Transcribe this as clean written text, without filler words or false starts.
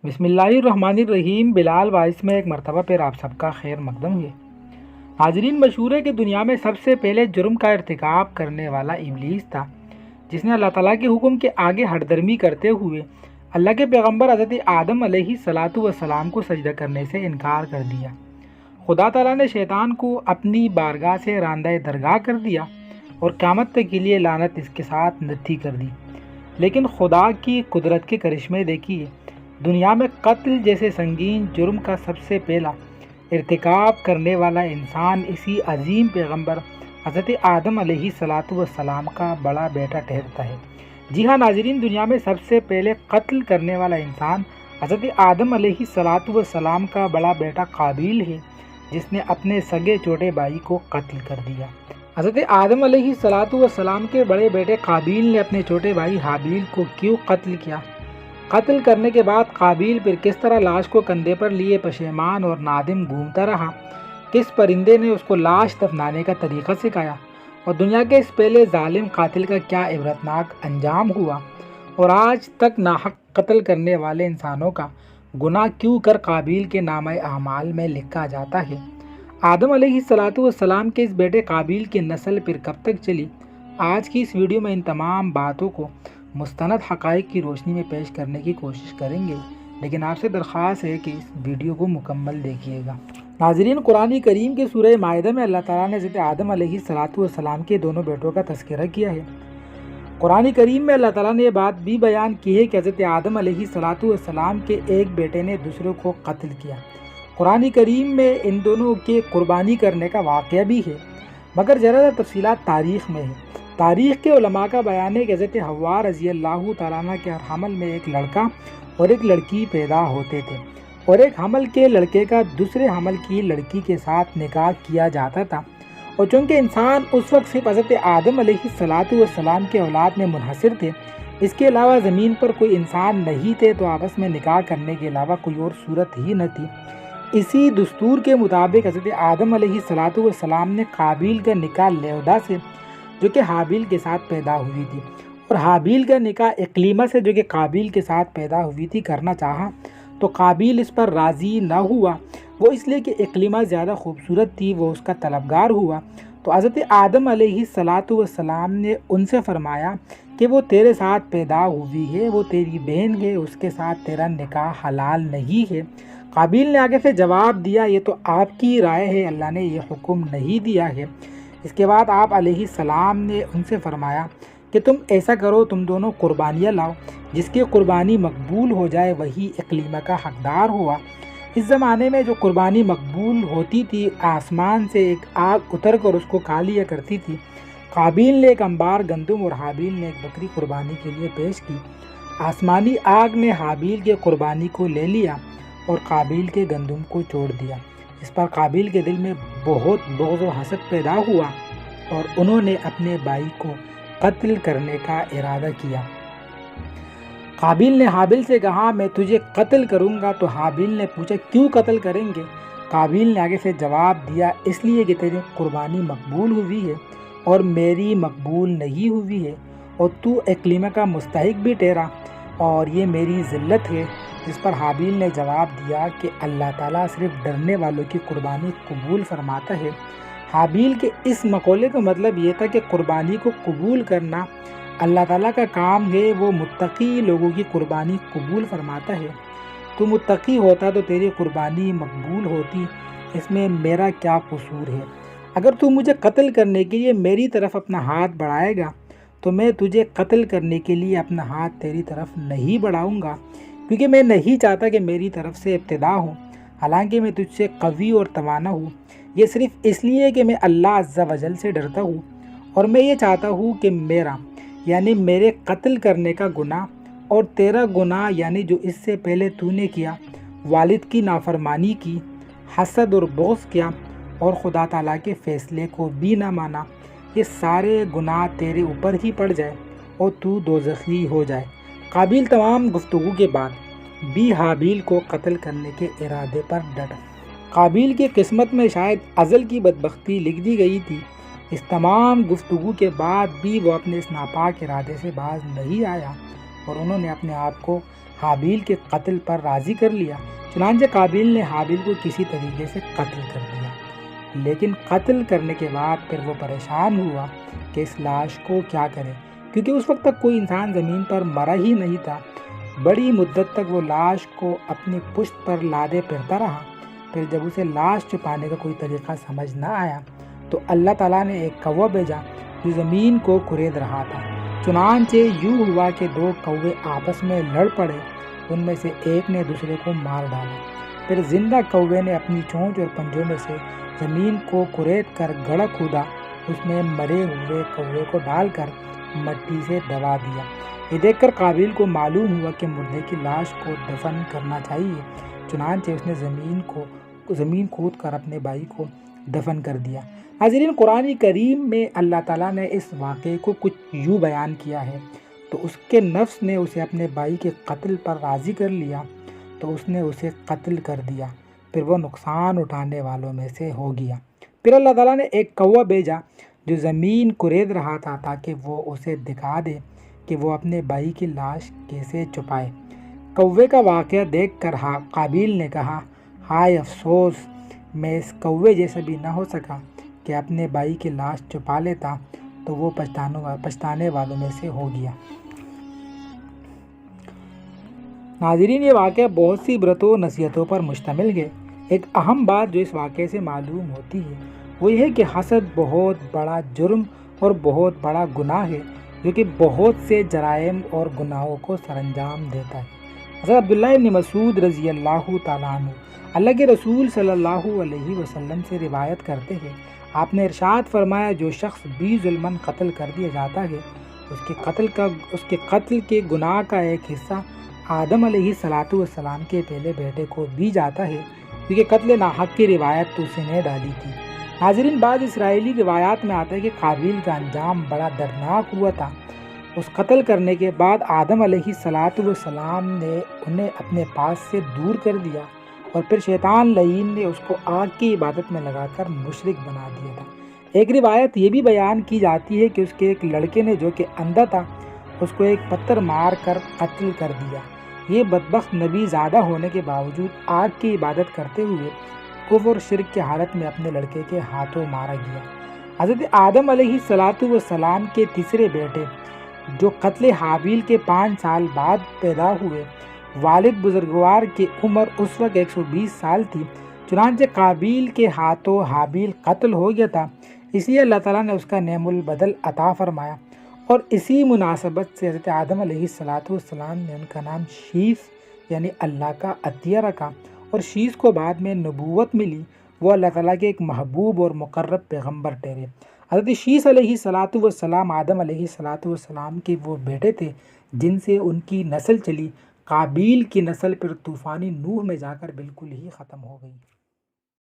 بسم اللہ الرحمن الرحیم۔ بلال وائس میں ایک مرتبہ پھر آپ سب کا خیر مقدم ہے۔ ناظرین، مشہور ہے کہ دنیا میں سب سے پہلے جرم کا ارتکاب کرنے والا ابلیس تھا، جس نے اللہ تعالیٰ کے حکم کے آگے ہٹ درمی کرتے ہوئے اللہ کے پیغمبر حضرت آدم علیہ السلام کو سجدہ کرنے سے انکار کر دیا۔ خدا تعالیٰ نے شیطان کو اپنی بارگاہ سے راندہ درگاہ کر دیا اور قیامت تک کے لیے لعنت اس کے ساتھ نتھی کر دی۔ لیکن خدا کی قدرت کے کرشمے دیکھیے، دنیا میں قتل جیسے سنگین جرم کا سب سے پہلا ارتکاب کرنے والا انسان اسی عظیم پیغمبر حضرت آدم علیہ السلام کا بڑا بیٹا ٹھہرتا ہے۔ جی ہاں ناظرین، دنیا میں سب سے پہلے قتل کرنے والا انسان حضرت آدم علیہ السلام کا بڑا بیٹا قابیل ہے، جس نے اپنے سگے چھوٹے بھائی کو قتل کر دیا۔ حضرت آدم علیہ السلام کے بڑے بیٹے قابیل نے اپنے چھوٹے بھائی حابیل کو کیوں قتل کیا؟ قتل کرنے کے بعد قابیل پھر کس طرح لاش کو کندھے پر لیے پشیمان اور نادم گھومتا رہا؟ کس پرندے نے اس کو لاش دفنانے کا طریقہ سکھایا؟ اور دنیا کے اس پہلے ظالم قاتل کا کیا عبرتناک انجام ہوا؟ اور آج تک ناحق قتل کرنے والے انسانوں کا گناہ کیوں کر قابیل کے نامہ اعمال میں لکھا جاتا ہے؟ آدم علیہ السلام کے اس بیٹے قابیل کی نسل پھر کب تک چلی؟ آج کی اس ویڈیو میں ان تمام باتوں کو مستند حقائق کی روشنی میں پیش کرنے کی کوشش کریں گے، لیکن آپ سے درخواست ہے کہ اس ویڈیو کو مکمل دیکھیے گا۔ ناظرین، قرآن کریم کے سورہ مائدہ میں اللہ تعالیٰ نے حضرت آدم علیہ السلام کے دونوں بیٹوں کا تذکرہ کیا ہے۔ قرآن کریم میں اللہ تعالیٰ نے یہ بات بھی بیان کی ہے کہ حضرت آدم علیہ السلام کے ایک بیٹے نے دوسرے کو قتل کیا۔ قرآن کریم میں ان دونوں کے قربانی کرنے کا واقعہ بھی ہے، مگر زیادہ تفصیلات تاریخ میں ہے۔ تاریخ کے علماء کا بیان ہے کہ حضرت حوا رضی اللہ تعالیٰ عنہ کے ہر حمل میں ایک لڑکا اور ایک لڑکی پیدا ہوتے تھے، اور ایک حمل کے لڑکے کا دوسرے حمل کی لڑکی کے ساتھ نکاح کیا جاتا تھا۔ اور چونکہ انسان اس وقت صرف حضرت آدم علیہ السلام کے اولاد میں منحصر تھے، اس کے علاوہ زمین پر کوئی انسان نہیں تھے، تو آپس میں نکاح کرنے کے علاوہ کوئی اور صورت ہی نہ تھی۔ اسی دستور کے مطابق حضرت آدم علیہ السلام نے قابیل کا نکاح لیودا سے، جو کہ حابیل کے ساتھ پیدا ہوئی تھی، اور حابیل کا نکاح اقلیمہ سے، جو کہ قابیل کے ساتھ پیدا ہوئی تھی، کرنا چاہا، تو قابیل اس پر راضی نہ ہوا۔ وہ اس لیے کہ اقلیمہ زیادہ خوبصورت تھی، وہ اس کا طلبگار ہوا۔ تو حضرت آدم علیہ السلام نے ان سے فرمایا کہ وہ تیرے ساتھ پیدا ہوئی ہے، وہ تیری بہن ہے، اس کے ساتھ تیرا نکاح حلال نہیں ہے۔ قابیل نے آگے سے جواب دیا، یہ تو آپ کی رائے ہے، اللہ نے یہ حکم نہیں دیا ہے۔ اس کے بعد آپ علیہ السلام نے ان سے فرمایا کہ تم ایسا کرو، تم دونوں قربانیاں لاؤ، جس کی قربانی مقبول ہو جائے وہی اقلیمہ کا حقدار ہوا۔ اس زمانے میں جو قربانی مقبول ہوتی تھی، آسمان سے ایک آگ اتر کر اس کو کھا لیا کرتی تھی۔ قابیل نے ایک انبار گندم اور حابیل نے ایک بکری قربانی کے لیے پیش کی۔ آسمانی آگ نے حابیل کے قربانی کو لے لیا اور قابیل کے گندم کو چھوڑ دیا۔ اس پر قابیل کے دل میں بہت بغض و حسد پیدا ہوا اور انہوں نے اپنے بھائی کو قتل کرنے کا ارادہ کیا۔ قابیل نے حابیل سے کہا، میں تجھے قتل کروں گا۔ تو حابیل نے پوچھا، کیوں قتل کریں گے؟ قابیل نے آگے سے جواب دیا، اس لیے کہ تیری قربانی مقبول ہوئی ہے اور میری مقبول نہیں ہوئی ہے، اور تو اقلیمہ کا مستحق بھی ٹھہرا، اور یہ میری ذلت ہے۔ جس پر حابیل نے جواب دیا کہ اللہ تعالیٰ صرف ڈرنے والوں کی قربانی قبول فرماتا ہے۔ حابیل کے اس مقولے کا مطلب یہ تھا کہ قربانی کو قبول کرنا اللہ تعالیٰ کا کام ہے، وہ متقی لوگوں کی قربانی قبول فرماتا ہے۔ تو متقی ہوتا تو تیری قربانی مقبول ہوتی، اس میں میرا کیا قصور ہے؟ اگر تو مجھے قتل کرنے کے لیے میری طرف اپنا ہاتھ بڑھائے گا تو میں تجھے قتل کرنے کے لیے اپنا ہاتھ تیری طرف نہیں بڑھاؤں گا، کیونکہ میں نہیں چاہتا کہ میری طرف سے ابتدا ہو، حالانکہ میں تجھ سے قوی اور توانا ہوں۔ یہ صرف اس لیے کہ میں اللہ عز و جل سے ڈرتا ہوں، اور میں یہ چاہتا ہوں کہ میرا یعنی میرے قتل کرنے کا گناہ اور تیرا گناہ یعنی جو اس سے پہلے تو نے کیا، والد کی نافرمانی کی، حسد اور بغض کیا، اور خدا تعالیٰ کے فیصلے کو بھی نہ مانا، یہ سارے گناہ تیرے اوپر ہی پڑ جائے اور تو دوزخی ہو جائے۔ قابیل تمام گفتگو کے بعد بھی حابیل کو قتل کرنے کے ارادے پر ڈٹا۔ قابیل کی قسمت میں شاید ازل کی بدبختی لکھ دی گئی تھی۔ اس تمام گفتگو کے بعد بھی وہ اپنے اس ناپاک ارادے سے باز نہیں آیا، اور انہوں نے اپنے آپ کو حابیل کے قتل پر راضی کر لیا۔ چنانچہ قابیل نے حابیل کو کسی طریقے سے قتل کر دیا، لیکن قتل کرنے کے بعد پھر وہ پریشان ہوا کہ اس لاش کو کیا کرے، کیونکہ اس وقت تک کوئی انسان زمین پر مرا ہی نہیں تھا۔ بڑی مدت تک وہ لاش کو اپنی پشت پر لادے پھرتا رہا۔ پھر جب اسے لاش چھپانے کا کوئی طریقہ سمجھ نہ آیا تو اللہ تعالیٰ نے ایک کوہ بھیجا جو زمین کو کھرید رہا تھا۔ چنانچہ یوں ہوا کہ دو کوے آپس میں لڑ پڑے، ان میں سے ایک نے دوسرے کو مار ڈالا۔ پھر زندہ کوے نے اپنی چونچ اور پنجوں میں سے زمین کو کھرید کر گڑھا کھودا، اس میں مرے ہوئے کوے کو ڈال کر مٹی سے دبا دیا۔ یہ دیکھ کر قابیل کو معلوم ہوا کہ مردے کی لاش کو دفن کرنا چاہیے، چنانچہ اس نے زمین کھود کر اپنے بھائی کو دفن کر دیا۔ ناظرین، قرآن کریم میں اللہ تعالیٰ نے اس واقعے کو کچھ یوں بیان کیا ہے: تو اس کے نفس نے اسے اپنے بھائی کے قتل پر راضی کر لیا تو اس نے اسے قتل کر دیا، پھر وہ نقصان اٹھانے والوں میں سے ہو گیا۔ پھر اللہ تعالیٰ نے ایک کوہ بھیجا جو زمین کھرید رہا تھا تاکہ وہ اسے دکھا دے کہ وہ اپنے بھائی کی لاش کیسے چھپائے۔ کوے کا واقعہ دیکھ کر قابیل نے کہا، ہائے افسوس، میں اس کوے جیسا بھی نہ ہو سکا کہ اپنے بھائی کی لاش چھپا لیتا تو وہ پچھتانے والوں میں سے ہو گیا۔ ناظرین، یہ واقعہ بہت سی عبرتوں و نصیحتوں پر مشتمل ہے۔ ایک اہم بات جو اس واقعے سے معلوم ہوتی ہے وہ یہ ہے کہ حسد بہت بڑا جرم اور بہت بڑا گناہ ہے جو کہ بہت سے جرائم اور گناہوں کو سر انجام دیتا ہے۔ حضرت عبداللہ ابن مسعود رضی اللہ تعالیٰ عنہ اللہ کے رسول صلی اللہ علیہ وسلم سے روایت کرتے ہیں، آپ نے ارشاد فرمایا، جو شخص بھی ظلماً قتل کر دیا جاتا ہے اس کے قتل کے گناہ کا ایک حصہ آدم علیہ السلام کے پہلے بیٹے کو بھی جاتا ہے، کیونکہ قتل ناحق کی روایت تو اسی نے ڈالی تھی۔ ناظرین، بعض اسرائیلی روایات میں آتا ہے کہ قابیل کا انجام بڑا دردناک ہوا تھا۔ اس قتل کرنے کے بعد آدم علیہ السلام نے انہیں اپنے پاس سے دور کر دیا اور پھر شیطان لعین نے اس کو آگ کی عبادت میں لگا کر مشرک بنا دیا تھا۔ ایک روایت یہ بھی بیان کی جاتی ہے کہ اس کے ایک لڑکے نے جو کہ اندھا تھا اس کو ایک پتھر مار کر قتل کر دیا۔ یہ بدبخت نبی زادہ ہونے کے باوجود آگ کی عبادت کرتے ہوئے کفر اور شرک کی حالت میں اپنے لڑکے کے ہاتھوں مارا گیا۔ حضرت آدم علیہ السلام کے تیسرے بیٹے جو قتل حابیل کے 5 سال بعد پیدا ہوئے، والد بزرگوار کی عمر اس وقت 120 سال تھی، چنانچہ قابیل کے ہاتھوں حابیل قتل ہو گیا تھا، اس لیے اللہ تعالیٰ نے اس کا نعم البدل عطا فرمایا، اور اسی مناسبت سے حضرت آدم علیہ السلام نے ان کا نام شیث یعنی اللہ کا عطیہ رکھا، اور شیث کو بعد میں نبوت ملی، وہ اللہ تعالیٰ کے ایک محبوب اور مقرب پیغمبر ٹھہرے۔ حضرت شیث علیہ السلام آدم علیہ السلام کے وہ بیٹے تھے جن سے ان کی نسل چلی۔ قابیل کی نسل پھر طوفانی نوح میں جا کر بالکل ہی ختم ہو گئی۔